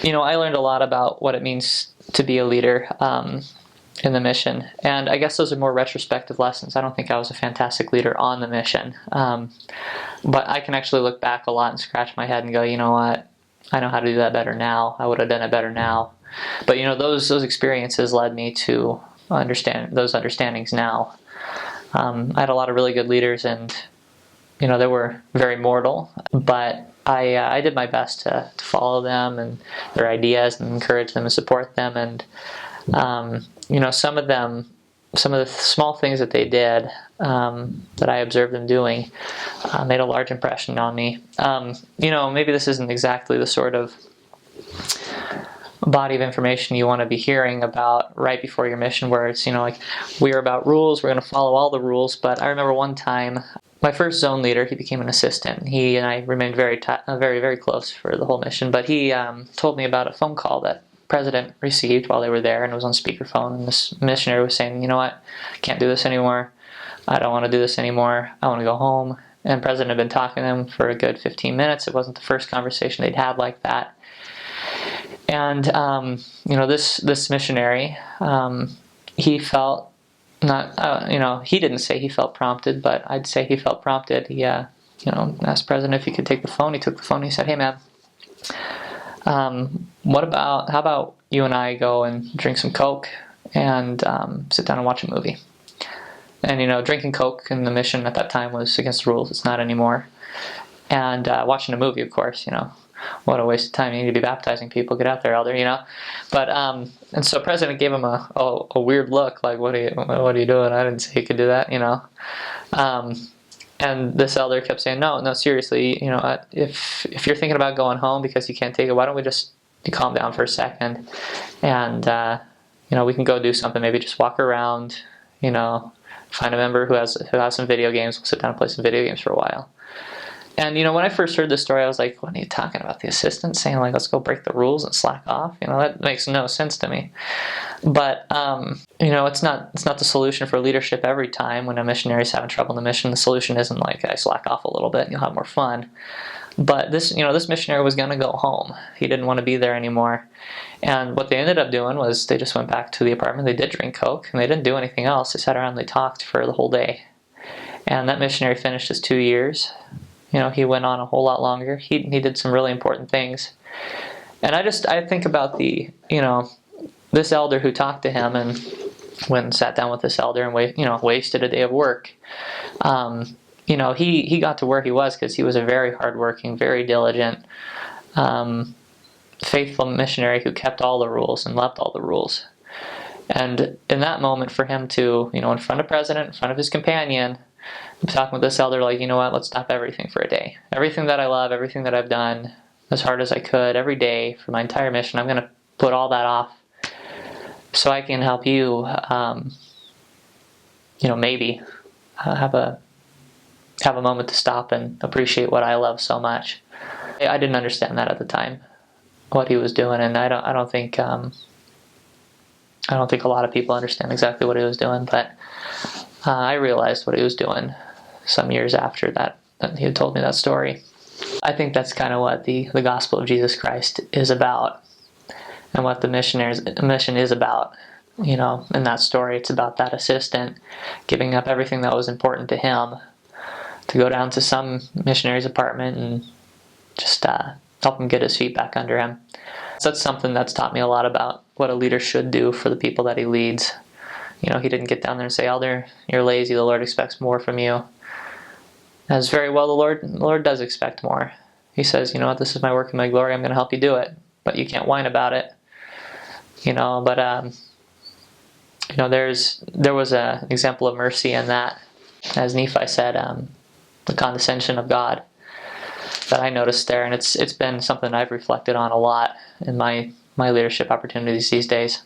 I learned a lot about what it means to be a leader in the mission, and I guess those are more retrospective lessons. I don't think I was a fantastic leader on the mission, but I can actually look back a lot and scratch my head and go, you know what, I know how to do that better now. I would have done it better now. But those experiences led me to understand those understandings now. I had a lot of really good leaders, and they were very mortal, but I did my best to follow them and their ideas and encourage them and support them. And some of the small things that they did that I observed them doing made a large impression on me. Maybe this isn't exactly the sort of body of information you want to be hearing about right before your mission, where it's like, we're about rules, we're going to follow all the rules. But I remember one time, my first zone leader, he became an assistant. He and I remained very, very close for the whole mission. But he told me about a phone call that President received while they were there, and it was on speakerphone. And this missionary was saying, "You know what? I can't do this anymore. I don't want to do this anymore. I want to go home." And President had been talking to them for a good 15 minutes. It wasn't the first conversation they'd had like that. And this missionary, he felt not, he didn't say he felt prompted, but I'd say he felt prompted. He, asked President if he could take the phone. He took the phone and he said, "Hey, man, how about you and I go and drink some Coke and sit down and watch a movie?" And, drinking Coke in the mission at that time was against the rules. It's not anymore. And watching a movie, of course, what a waste of time. You need to be baptizing people. Get out there, elder, But, and so President gave him a weird look, like, what are you doing? I didn't say you could do that, And this elder kept saying, no, seriously, if you're thinking about going home because you can't take it, why don't we just calm down for a second, and we can go do something. Maybe just walk around, find a member who has some video games. We'll sit down and play some video games for a while. And when I first heard this story, I was like, "What are you talking about? The assistant saying, like, let's go break the rules and slack off?" That makes no sense to me. But it's not the solution for leadership every time. When a missionary's having trouble in the mission, the solution isn't like, I slack off a little bit and you'll have more fun. But this missionary was going to go home. He didn't want to be there anymore. And what they ended up doing was they just went back to the apartment. They did drink Coke, and they didn't do anything else. They sat around and they talked for the whole day. And that missionary finished his 2 years. He went on a whole lot longer. He did some really important things. And I think about this elder who talked to him and went and sat down with this elder and wasted a day of work. He got to where he was because he was a very hardworking, very diligent, faithful missionary who kept all the rules and loved all the rules. And in that moment, for him to, in front of President, in front of his companion, I'm talking with this elder, like, you know what, let's stop everything for a day. Everything that I love, everything that I've done as hard as I could every day for my entire mission, I'm going to put all that off so I can help you, maybe have a moment to stop and appreciate what I love so much. I didn't understand that at the time, what he was doing, and I don't think a lot of people understand exactly what he was doing, but I realized what he was doing some years after that he had told me that story. I think that's kind of what the gospel of Jesus Christ is about, and what the mission is about. In that story, it's about that assistant giving up everything that was important to him to go down to some missionary's apartment and just help him get his feet back under him. So that's something that's taught me a lot about what a leader should do for the people that he leads. He didn't get down there and say, "Elder, you're lazy, the Lord expects more from you." As very well, the Lord does expect more. He says, "You know what, this is my work and my glory, I'm going to help you do it, but you can't whine about it." There was an example of mercy in that, as Nephi said, the condescension of God that I noticed there, and it's been something I've reflected on a lot in my leadership opportunities these days.